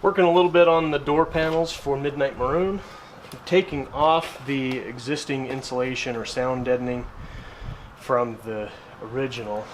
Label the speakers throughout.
Speaker 1: Working a little bit on the door panels for Midnight Maroon. I'm taking off the existing insulation or sound deadening from the original.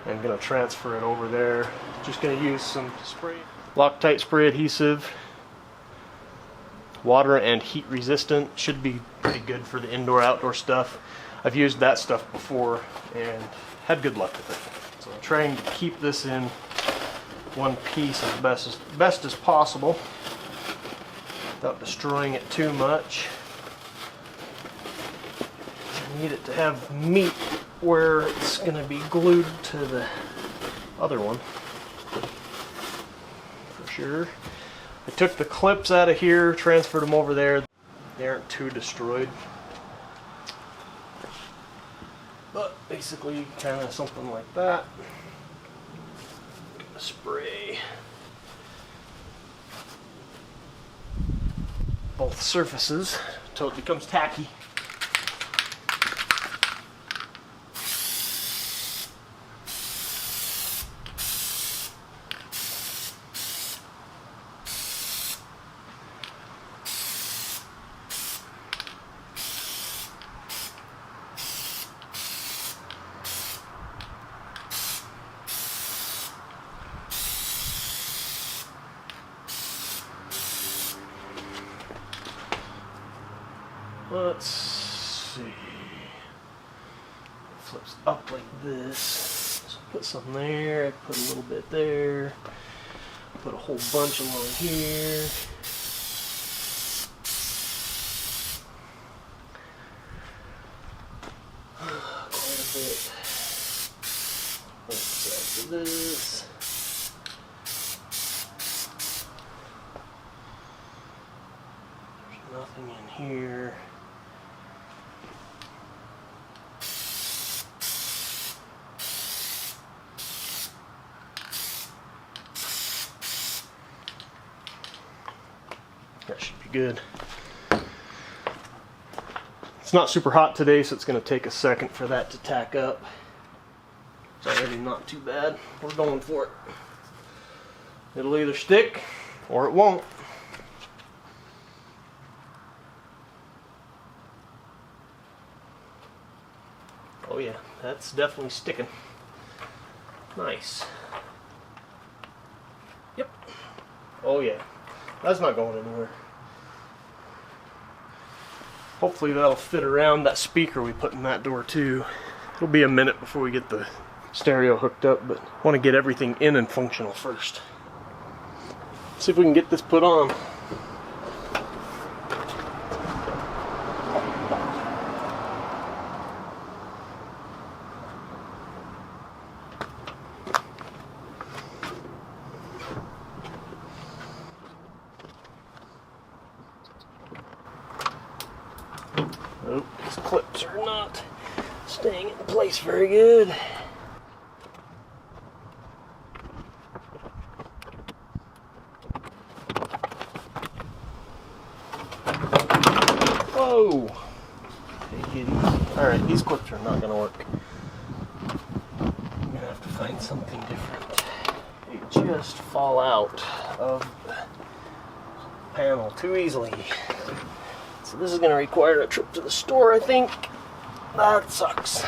Speaker 1: I'm going to transfer it over there. Just going to use some spray, Loctite spray adhesive. Water and heat resistant. Should be pretty good for the indoor outdoor stuff. I've used that stuff before and had good luck with it. So I'm trying to keep this in one piece as best as possible without destroying it too much. I need it to have meat where it's going to be glued to the other one for sure. I took the clips out of here, transferred them over there. They aren't too destroyed, but basically kind of something like that. Spray both surfaces until it becomes tacky. Let's see. It flips up like this. So put some there, I put a little bit there, put a whole bunch along here. Quite a bit. Let's add to this. There's nothing in here. That should be good. It's not super hot today, so it's going to take a second for that to tack up. It's already not too bad. We're going for it. It'll either stick or it won't. Oh yeah, that's definitely sticking. Nice. Yep. Oh yeah. That's not going anywhere. Hopefully that'll fit around that speaker we put in that door too. It'll be a minute before we get the stereo hooked up, but I want to get everything in and functional first. See if we can get this put on. Oh, these clips are not staying in place very good. Whoa! Take it easy. Alright, these clips are not going to work. I'm going to have to find something different. They just fall out of the panel too easily. So this is going to require a trip to the store, I think. That sucks.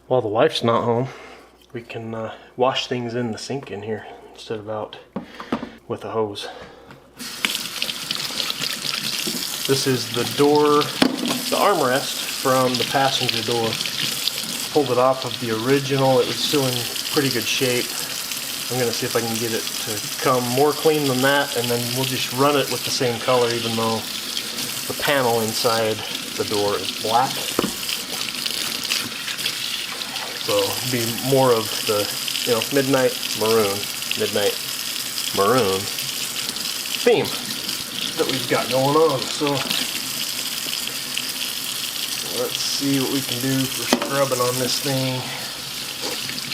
Speaker 1: While the wife's not home, we can wash things in the sink in here instead of out with a hose. This is the door, the armrest from the passenger door. Pulled it off of the original. It was still in pretty good shape. I'm going to see if I can get it to come more clean than that, and then we'll just run it with the same color, even though the panel inside the door is black. So it'll be more of the, Midnight Maroon theme that we've got going on. So let's see what we can do for scrubbing on this thing.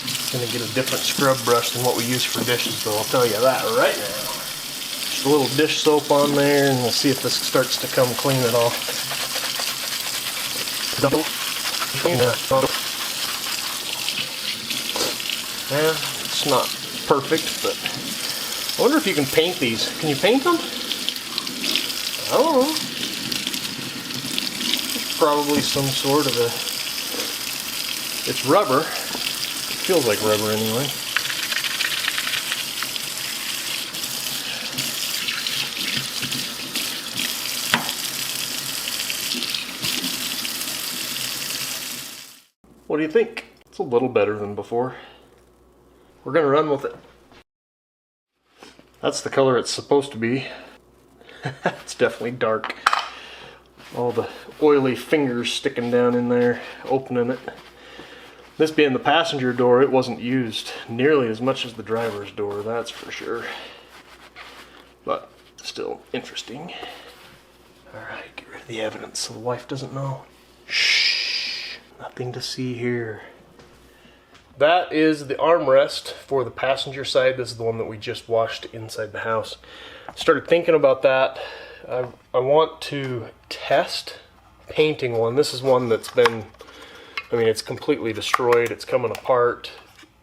Speaker 1: It's going to get a different scrub brush than what we use for dishes, though, I'll tell you that right now. Just a little dish soap on there, and we'll see if this starts to come clean at all. Yeah, it's not perfect, but I wonder if you can paint these. Can you paint them? I don't know. It's probably some sort of a... It's rubber. It feels like rubber anyway. What do you think? It's a little better than before. We're gonna run with it. That's the color it's supposed to be. It's definitely dark. All the oily fingers sticking down in there, opening it. This being the passenger door, it wasn't used nearly as much as the driver's door, that's for sure. But still interesting. Alright, get rid of the evidence so the wife doesn't know. Shh, nothing to see here. That is the armrest for the passenger side. This is the one that we just washed inside the house. Started thinking about that. I want to test painting one. This is one that's been, I mean, it's completely destroyed. It's coming apart.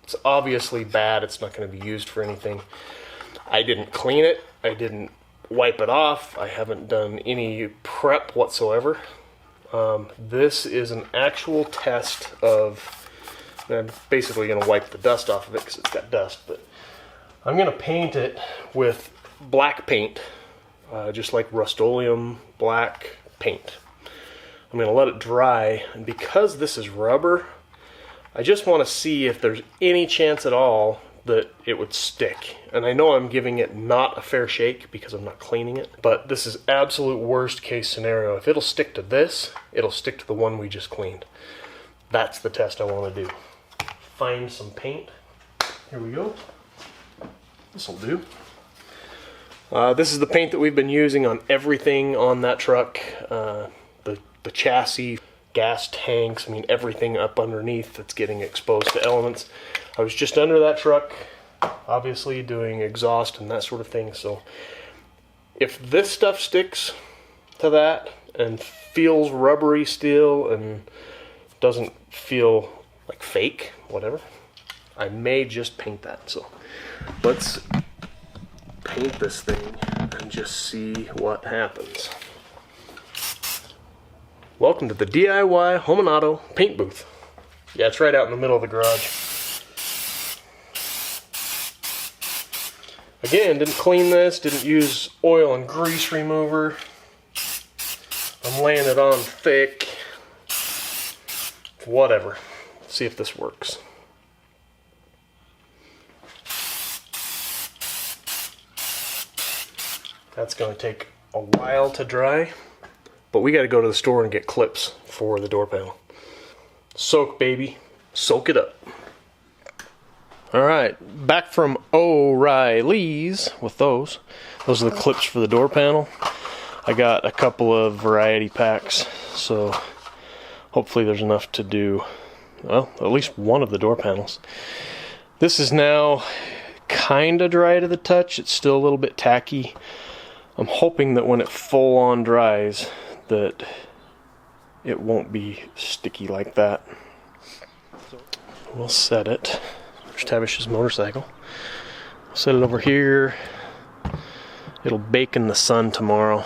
Speaker 1: It's obviously bad. It's not going to be used for anything. I didn't clean it. I didn't wipe it off. I haven't done any prep whatsoever. This is an actual test of... I'm basically going to wipe the dust off of it because it's got dust, but I'm going to paint it with black paint, just like Rust-Oleum black paint. I'm going to let it dry, and because this is rubber, I just want to see if there's any chance at all that it would stick. And I know I'm giving it not a fair shake because I'm not cleaning it, but this is absolute worst case scenario. If it'll stick to this, it'll stick to the one we just cleaned. That's the test I want to do. Find some paint. Here we go. This'll do. This is the paint that we've been using on everything on that truck. The chassis, gas tanks, I mean everything up underneath that's getting exposed to elements. I was just under that truck, obviously doing exhaust and that sort of thing. So if this stuff sticks to that and feels rubbery still and doesn't feel like fake, whatever, I may just paint that. So let's paint this thing and just see what happens. Welcome to the DIY Home and Auto paint booth. Yeah, it's right out in the middle of the garage. Again, didn't clean this, didn't use oil and grease remover. I'm laying it on thick. Whatever. See if this works. That's going to take a while to dry, but we got to go to the store and get clips for the door panel. Soak, baby. Soak it up. Alright, back from O'Reilly's with those. Those are the clips for the door panel. I got a couple of variety packs, so hopefully there's enough to do, well, at least one of the door panels. This is now kind of dry to the touch. It's still a little bit tacky. I'm hoping that when it full on dries that it won't be sticky like that. We'll set it. There's Tavish's motorcycle. I'll set it over here. It'll bake in the sun tomorrow.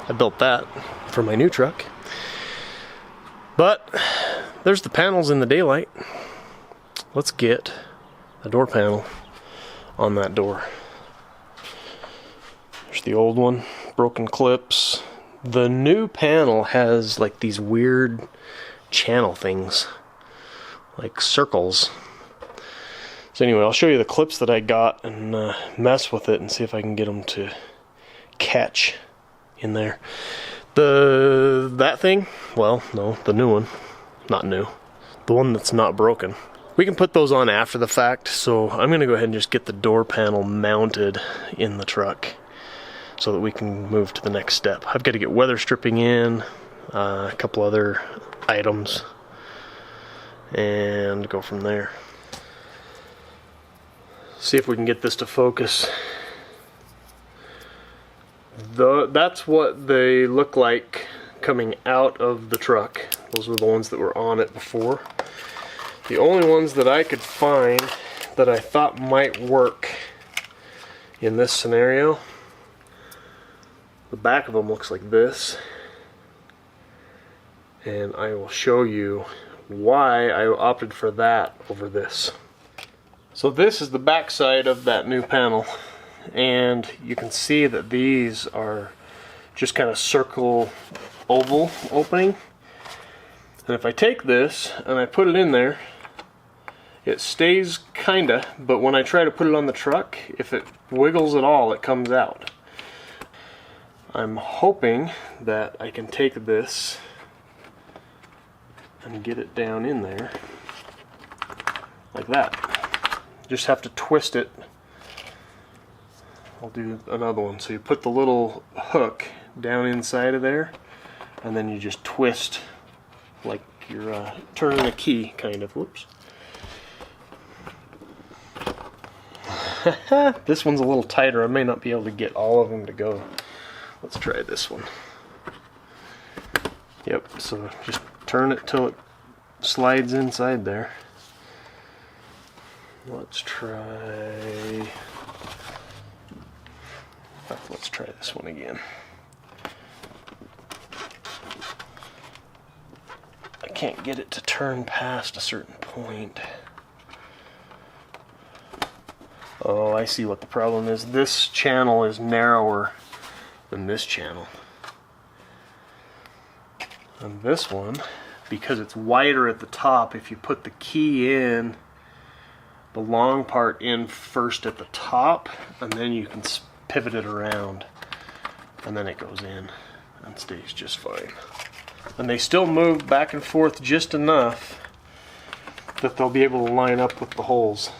Speaker 1: I built that for my new truck. But there's the panels in the daylight. Let's get the door panel on that door. There's the old one, broken clips. The new panel has like these weird channel things, like circles. So anyway, I'll show you the clips that I got and mess with it and see if I can get them to catch in there. That thing, well, no, the new one, not new, the one that's not broken. We can put those on after the fact, so I'm going to go ahead and just get the door panel mounted in the truck so that we can move to the next step. I've got to get weather stripping in, a couple other items, and go from there. See if we can get this to focus. That's what they look like coming out of the truck. Those were the ones that were on it before. The only ones that I could find that that I thought might work in this scenario. The back of them looks like this, and I will show you why I opted for that over this. So this is the back side of that new panel, and you can see that these are just kind of circle oval opening. And if I take this and I put it in there, it stays kinda, but when I try to put it on the truck, if it wiggles at all, it comes out. I'm hoping that I can take this and get it down in there like that. Just have to twist it. I'll do another one. So you put the little hook down inside of there, and then you just twist like you're turning a key, kind of. Whoops. This one's a little tighter. I may not be able to get all of them to go. Let's try this one. Yep, so just turn it till it slides inside there. Let's try this one again. I can't get it to turn past a certain point. Oh, I see what the problem is. This channel is narrower than this channel. And this one, because it's wider at the top, if you put the key in, the long part in first at the top, and then you can pivot it around, and then it goes in and stays just fine. And they still move back and forth just enough that they'll be able to line up with the holes.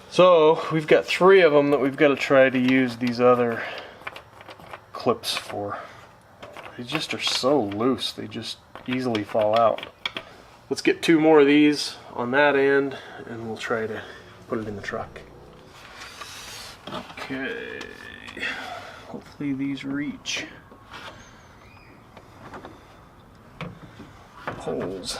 Speaker 1: So we've got 3 of them that we've got to try to use these other clips for. They just are so loose, they just easily fall out. Let's get 2 more of these on that end, and we'll try to put it in the truck. Okay, hopefully these reach. Holes.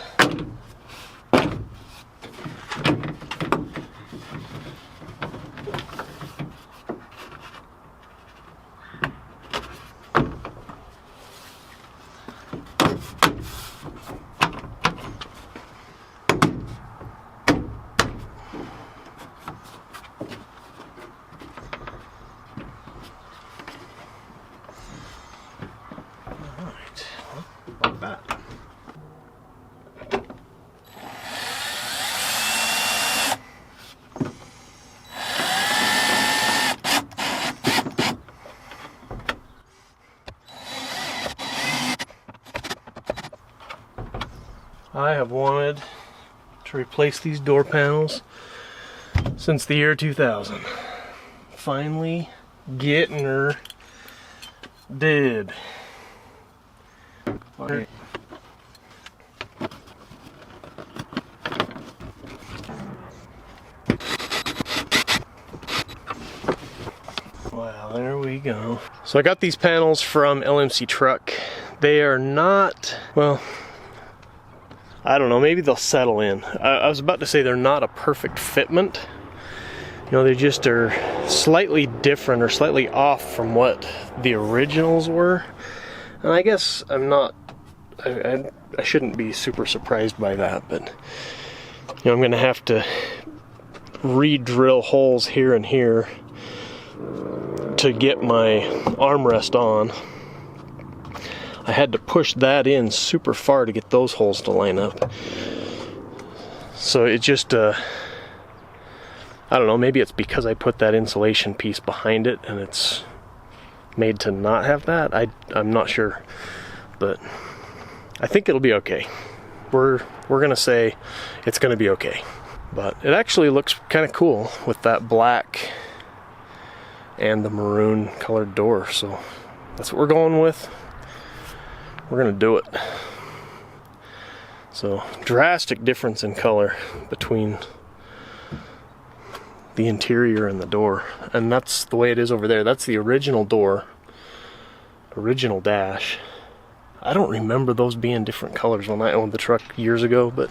Speaker 1: I have wanted to replace these door panels since the year 2000. Finally getting her did. Okay. Wow, there we go. So I got these panels from LMC Truck. They are not, well, I don't know, maybe they'll settle in. I was about to say they're not a perfect fitment. You know, they just are slightly different or slightly off from what the originals were. And I guess I'm not, I shouldn't be super surprised by that, but you know, I'm gonna have to re-drill holes here and here to get my armrest on. I had to push that in super far to get those holes to line up. So it just, I don't know, maybe it's because I put that insulation piece behind it and it's made to not have that. I'm not sure, but I think it'll be okay. We're gonna say it's gonna be okay. But it actually looks kind of cool with that black and the maroon colored door. So that's what we're going with. We're gonna do it. So drastic difference in color between the interior and the door, and that's the way it is over there. That's the original door, original dash. I don't remember those being different colors when I owned the truck years ago, but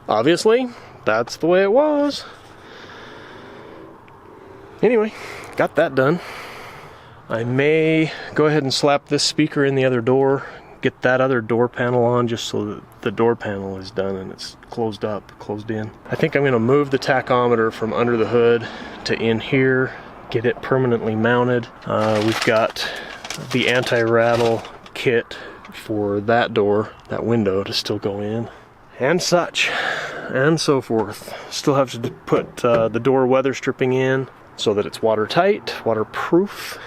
Speaker 1: obviously that's the way it was. Anyway, got that done. I may go ahead and slap this speaker in the other door, get that other door panel on just so that the door panel is done and it's closed in. I think I'm going to move the tachometer from under the hood to in here, get it permanently mounted. We've got the anti-rattle kit for that door, that window, to still go in, and such, and so forth. Still have to put the door weather stripping in so that it's watertight, waterproof.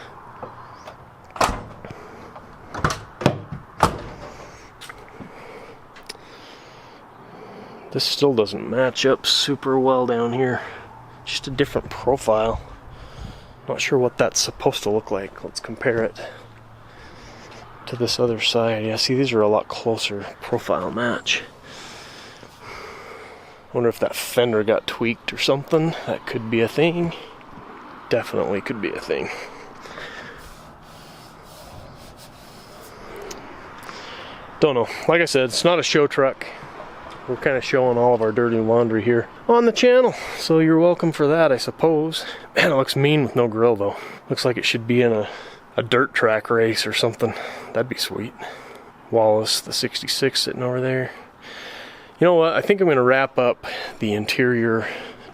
Speaker 1: This still doesn't match up super well down here. Just a different profile. Not sure what that's supposed to look like. Let's compare it to this other side. Yeah, see, these are a lot closer profile match. Wonder if that fender got tweaked or something. That could be a thing. Definitely could be a thing. Don't know. Like I said, it's not a show truck. We're kind of showing all of our dirty laundry here on the channel, so you're welcome for that, I suppose. Man, it looks mean with no grill, though. Looks like it should be in a dirt track race or something. That'd be sweet. Wallace, the 66, sitting over there. You know what? I think I'm going to wrap up the interior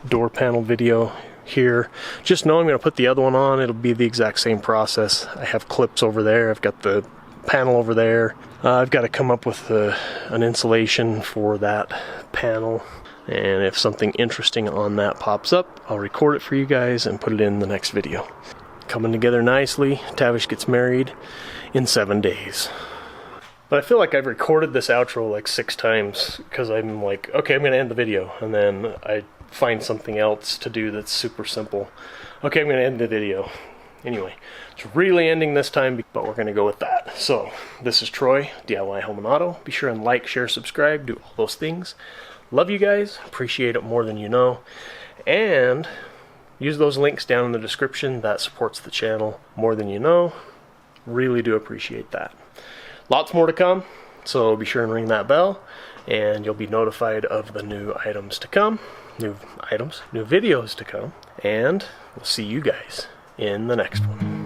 Speaker 1: door panel video here. Just know I'm going to put the other one on. It'll be the exact same process. I have clips over there. I've got the panel over there. I've got to come up with an insulation for that panel, and if something interesting on that pops up, I'll record it for you guys and put it in the next video. Coming together nicely. Tavish gets married in 7 days. But I feel like I've recorded this outro like 6 times because I'm like, okay, I'm going to end the video, and then I find something else to do that's super simple. Okay, I'm going to end the video. Anyway, it's really ending this time, but we're going to go with that. So, this is Troy, DIY Home and Auto. Be sure and like, share, subscribe, do all those things. Love you guys. Appreciate it more than you know. And use those links down in the description. That supports the channel more than you know. Really do appreciate that. Lots more to come, so be sure and ring that bell, and you'll be notified of the new items to come. New videos to come. And we'll see you guys in the next one.